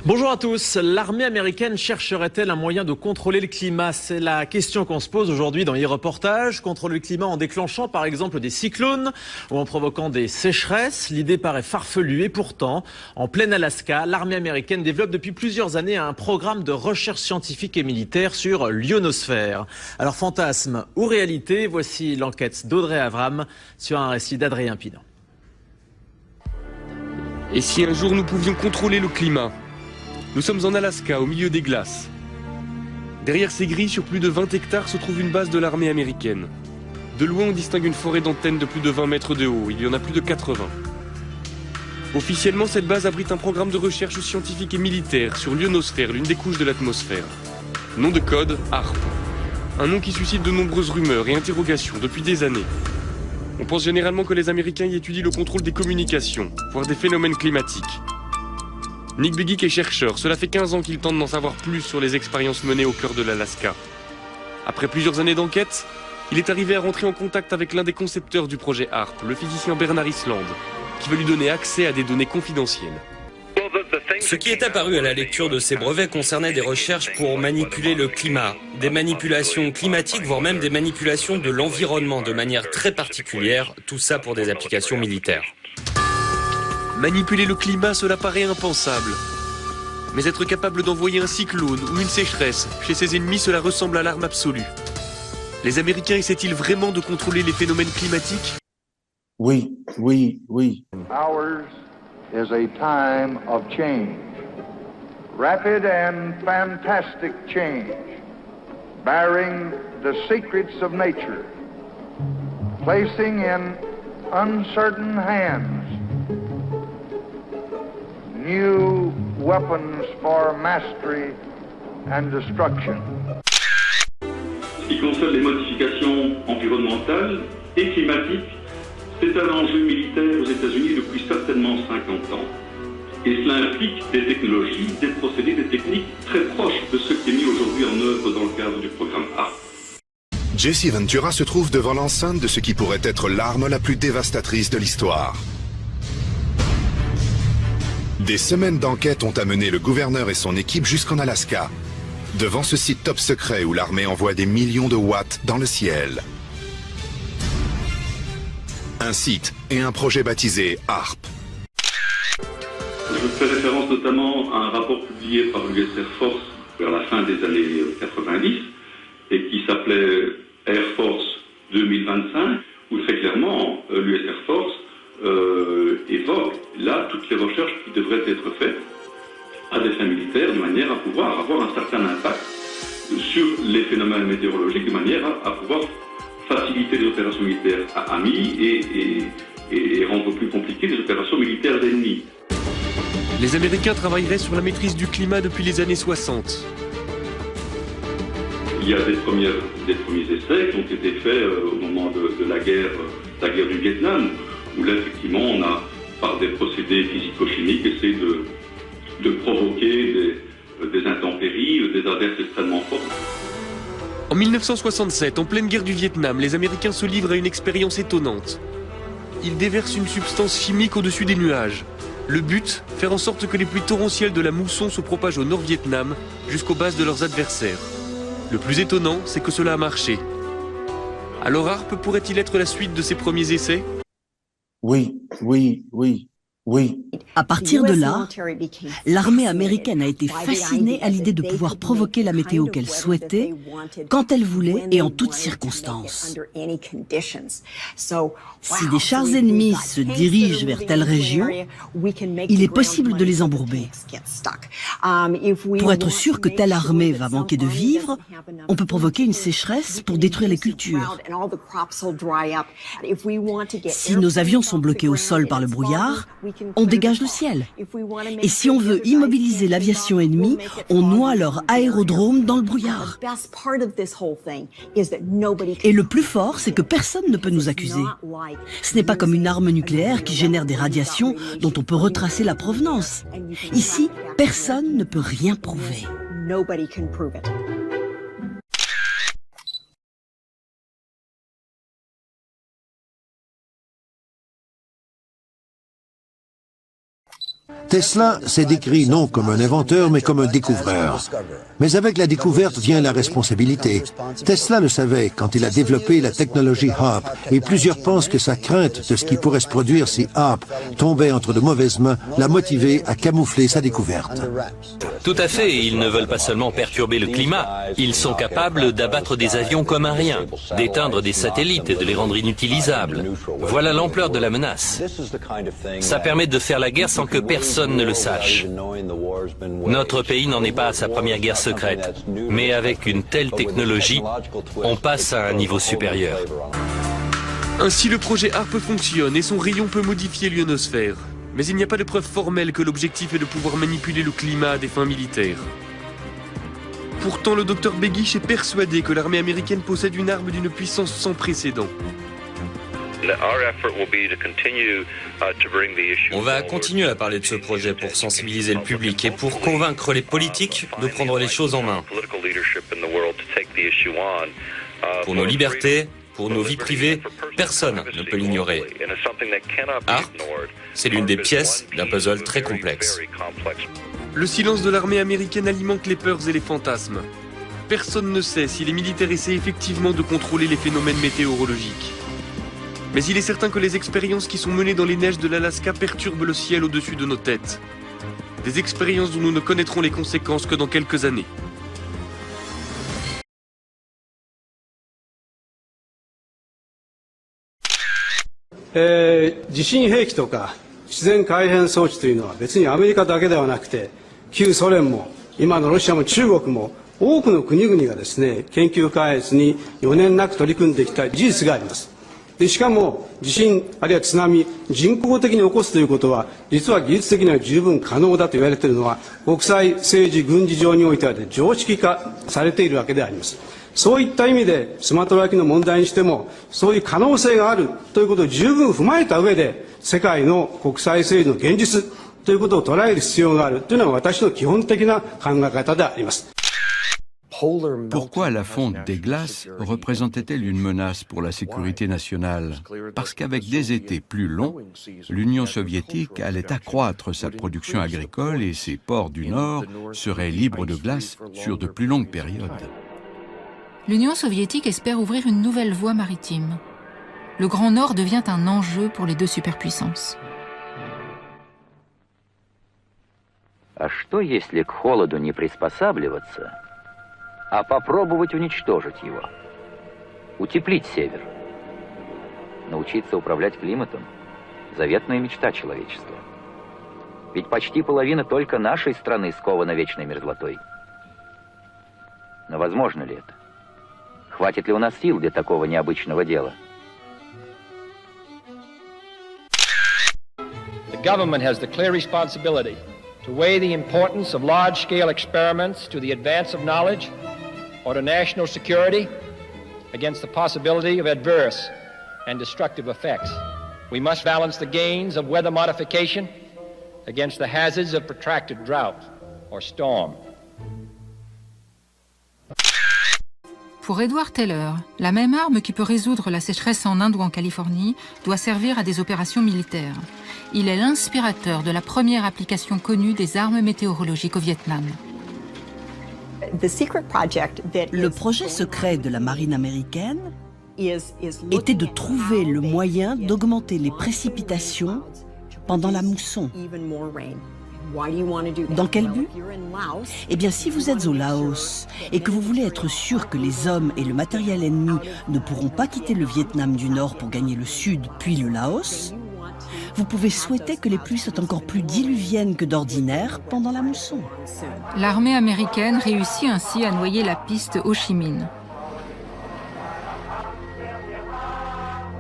Bonjour à tous. L'armée américaine chercherait-elle un moyen de contrôler le climat? C'est la question qu'on se pose aujourd'hui dans e-reportage. Contrôler le climat en déclenchant par exemple des cyclones ou en provoquant des sécheresses. L'idée paraît farfelue et pourtant, en plein Alaska, l'armée américaine développe depuis plusieurs années un programme de recherche scientifique et militaire sur l'ionosphère. Alors fantasme ou réalité, voici l'enquête d'Audrey Avram sur un récit d'Adrien Pinon. Et si un jour nous pouvions contrôler le climat? Nous sommes en Alaska, au milieu des glaces. Derrière ces grilles, sur plus de 20 hectares, se trouve une base de l'armée américaine. De loin, on distingue une forêt d'antennes de plus de 20 mètres de haut. Il y en a plus de 80. Officiellement, cette base abrite un programme de recherche scientifique et militaire sur l'ionosphère, l'une des couches de l'atmosphère. Nom de code, HAARP. Un nom qui suscite de nombreuses rumeurs et interrogations depuis des années. On pense généralement que les Américains y étudient le contrôle des communications, voire des phénomènes climatiques. Nick Begich est chercheur. Cela fait 15 ans qu'il tente d'en savoir plus sur les expériences menées au cœur de l'Alaska. Après plusieurs années d'enquête, il est arrivé à rentrer en contact avec l'un des concepteurs du projet HAARP, le physicien Bernard Island, qui veut lui donner accès à des données confidentielles. Ce qui est apparu à la lecture de ces brevets concernait des recherches pour manipuler le climat, des manipulations climatiques, voire même des manipulations de l'environnement de manière très particulière, tout ça pour des applications militaires. Manipuler le climat, cela paraît impensable. Mais être capable d'envoyer un cyclone ou une sécheresse chez ses ennemis, cela ressemble à l'arme absolue. Les Américains essaient-ils vraiment de contrôler les phénomènes climatiques? Oui. Ours is a time of change. Rapid and fantastic change, bearing the secrets of nature, placing in uncertain hands new weapons for mastery and destruction. Ce qui concerne les modifications environnementales et climatiques, c'est un enjeu militaire aux États-Unis depuis certainement 50 ans. Et cela implique des technologies, des procédés, des techniques très proches de ce qui est mis aujourd'hui en œuvre dans le cadre du programme HAARP. Jesse Ventura se trouve devant l'enceinte de ce qui pourrait être l'arme la plus dévastatrice de l'histoire. Des semaines d'enquête ont amené le gouverneur et son équipe jusqu'en Alaska, devant ce site top secret où l'armée envoie des millions de watts dans le ciel. Un site et un projet baptisé HAARP. Je fais référence notamment à un rapport publié par l'US Air Force vers la fin des années 90 et qui s'appelait Air Force 2025, où très clairement l'US Air Force évoque là toutes les recherches qui devraient être faites à des fins militaires de manière à pouvoir avoir un certain impact sur les phénomènes météorologiques, de manière à pouvoir faciliter les opérations militaires amies et rendre plus compliquées les opérations militaires ennemies. Les Américains travailleraient sur la maîtrise du climat depuis les années 60. Il y a des premiers essais qui ont été faits au moment de la guerre du Vietnam, où là, effectivement, on a, par des procédés physico-chimiques, essayé de provoquer des intempéries, des averses extrêmement fortes. En 1967, en pleine guerre du Vietnam, les Américains se livrent à une expérience étonnante. Ils déversent une substance chimique au-dessus des nuages. Le but, faire en sorte que les pluies torrentielles de la mousson se propagent au Nord-Vietnam jusqu'aux bases de leurs adversaires. Le plus étonnant, c'est que cela a marché. Alors HAARP pourrait-il être la suite de ces premiers essais? Oui. À partir de là, l'armée américaine a été fascinée à l'idée de pouvoir provoquer la météo qu'elle souhaitait, quand elle voulait et en toutes circonstances. Si des chars ennemis se dirigent vers telle région, il est possible de les embourber. Pour être sûr que telle armée va manquer de vivres, on peut provoquer une sécheresse pour détruire les cultures. Si nos avions sont bloqués au sol par le brouillard, on dégage le ciel. Et si on veut immobiliser l'aviation ennemie, on noie leur aérodrome dans le brouillard. Et le plus fort, c'est que personne ne peut nous accuser. Ce n'est pas comme une arme nucléaire qui génère des radiations dont on peut retracer la provenance. Ici, personne ne peut rien prouver. Tesla s'est décrit non comme un inventeur, mais comme un découvreur. Mais avec la découverte vient la responsabilité. Tesla le savait quand il a développé la technologie HAARP, et plusieurs pensent que sa crainte de ce qui pourrait se produire si HAARP tombait entre de mauvaises mains l'a motivé à camoufler sa découverte. Tout à fait, ils ne veulent pas seulement perturber le climat, ils sont capables d'abattre des avions comme un rien, d'éteindre des satellites et de les rendre inutilisables. Voilà l'ampleur de la menace. Ça permet de faire la guerre sans que personne ne le sache. Notre pays n'en est pas à sa première guerre secrète, mais avec une telle technologie, on passe à un niveau supérieur. Ainsi, le projet HAARP fonctionne et son rayon peut modifier l'ionosphère. Mais il n'y a pas de preuve formelle que l'objectif est de pouvoir manipuler le climat à des fins militaires. Pourtant, le docteur Begich est persuadé que l'armée américaine possède une arme d'une puissance sans précédent. On va continuer à parler de ce projet pour sensibiliser le public et pour convaincre les politiques de prendre les choses en main. Pour nos libertés, pour nos vies privées, personne ne peut l'ignorer. HAARP, c'est l'une des pièces d'un puzzle très complexe. Le silence de l'armée américaine alimente les peurs et les fantasmes. Personne ne sait si les militaires essaient effectivement de contrôler les phénomènes météorologiques. Mais il est certain que les expériences qui sont menées dans les neiges de l'Alaska perturbent le ciel au-dessus de nos têtes. Des expériences dont nous ne connaîtrons les conséquences que dans quelques années. Pourquoi la fonte des glaces représentait-elle une menace pour la sécurité nationale? Parce qu'avec des étés plus longs, l'Union soviétique allait accroître sa production agricole et ses ports du Nord seraient libres de glace sur de plus longues périodes. L'Union soviétique espère ouvrir une nouvelle voie maritime. Le Grand Nord devient un enjeu pour les deux superpuissances. А что, если к холоду не приспосабливаться, а попробовать уничтожить его? Утеплить север. Научиться управлять климатом – заветная мечта человечества. Ведь почти половина только нашей страны скована вечной мерзлотой. Но возможно ли это? Хватит ли у нас сил для такого необычного дела? The government has the clear responsibility to weigh the importance of large-scale experiments to the advance of knowledge or to national security against the possibility of adverse and destructive effects. We must balance the gains of weather modification against the hazards of protracted drought or storm. Pour Edward Teller, la même arme qui peut résoudre la sécheresse en Inde ou en Californie doit servir à des opérations militaires. Il est l'inspirateur de la première application connue des armes météorologiques au Vietnam. Le projet secret de la marine américaine était de trouver le moyen d'augmenter les précipitations pendant la mousson. Dans quel but? Eh bien, si vous êtes au Laos et que vous voulez être sûr que les hommes et le matériel ennemi ne pourront pas quitter le Vietnam du Nord pour gagner le Sud puis le Laos, vous pouvez souhaiter que les pluies soient encore plus diluviennes que d'ordinaire pendant la mousson. L'armée américaine réussit ainsi à noyer la piste Ho Chi Minh.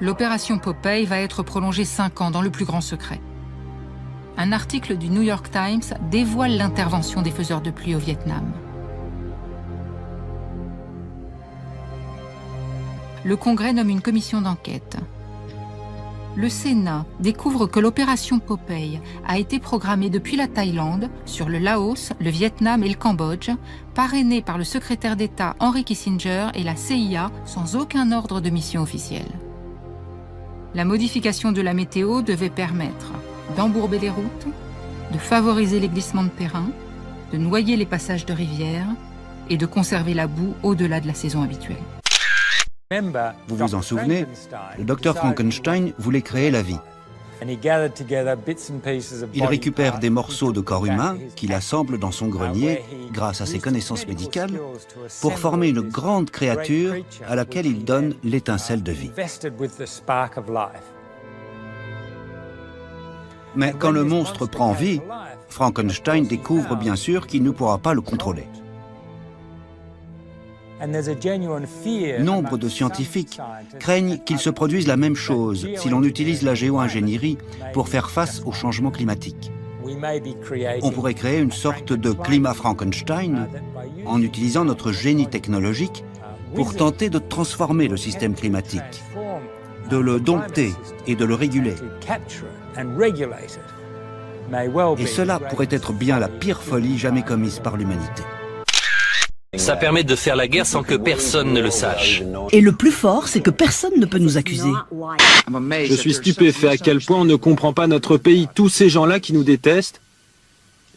L'opération Popeye va être prolongée 5 ans dans le plus grand secret. un article du New York Times dévoile l'intervention des faiseurs de pluie au Vietnam. Le Congrès nomme une commission d'enquête. Le Sénat découvre que l'opération Popeye a été programmée depuis la Thaïlande, sur le Laos, le Vietnam et le Cambodge, parrainée par le secrétaire d'État Henry Kissinger et la CIA sans aucun ordre de mission officiel. La modification de la météo devait permettre d'embourber les routes, de favoriser les glissements de terrain, de noyer les passages de rivières et de conserver la boue au-delà de la saison habituelle. Vous vous en souvenez, le docteur Frankenstein voulait créer la vie. Il récupère des morceaux de corps humain qu'il assemble dans son grenier, grâce à ses connaissances médicales, pour former une grande créature à laquelle il donne l'étincelle de vie. Mais quand le monstre prend vie, Frankenstein découvre bien sûr qu'il ne pourra pas le contrôler. Nombre de scientifiques craignent qu'il se produise la même chose si l'on utilise la géo-ingénierie pour faire face au changement climatique. On pourrait créer une sorte de climat Frankenstein en utilisant notre génie technologique pour tenter de transformer le système climatique, de le dompter et de le réguler. Et cela pourrait être bien la pire folie jamais commise par l'humanité. Ça permet de faire la guerre sans que personne ne le sache. Et le plus fort, c'est que personne ne peut nous accuser. Je suis stupéfait à quel point on ne comprend pas notre pays, tous ces gens-là qui nous détestent.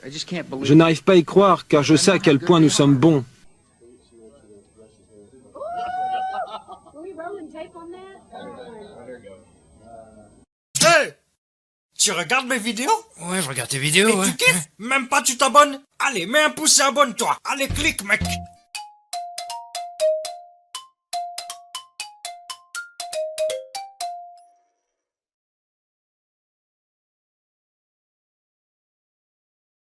Je n'arrive pas à y croire, car je sais à quel point nous sommes bons. Hey! Tu regardes mes vidéos? Ouais, je regarde tes vidéos, Et tu kiffes? Même pas tu t'abonnes? Allez, mets un pouce et abonne-toi. Allez, clique, mec.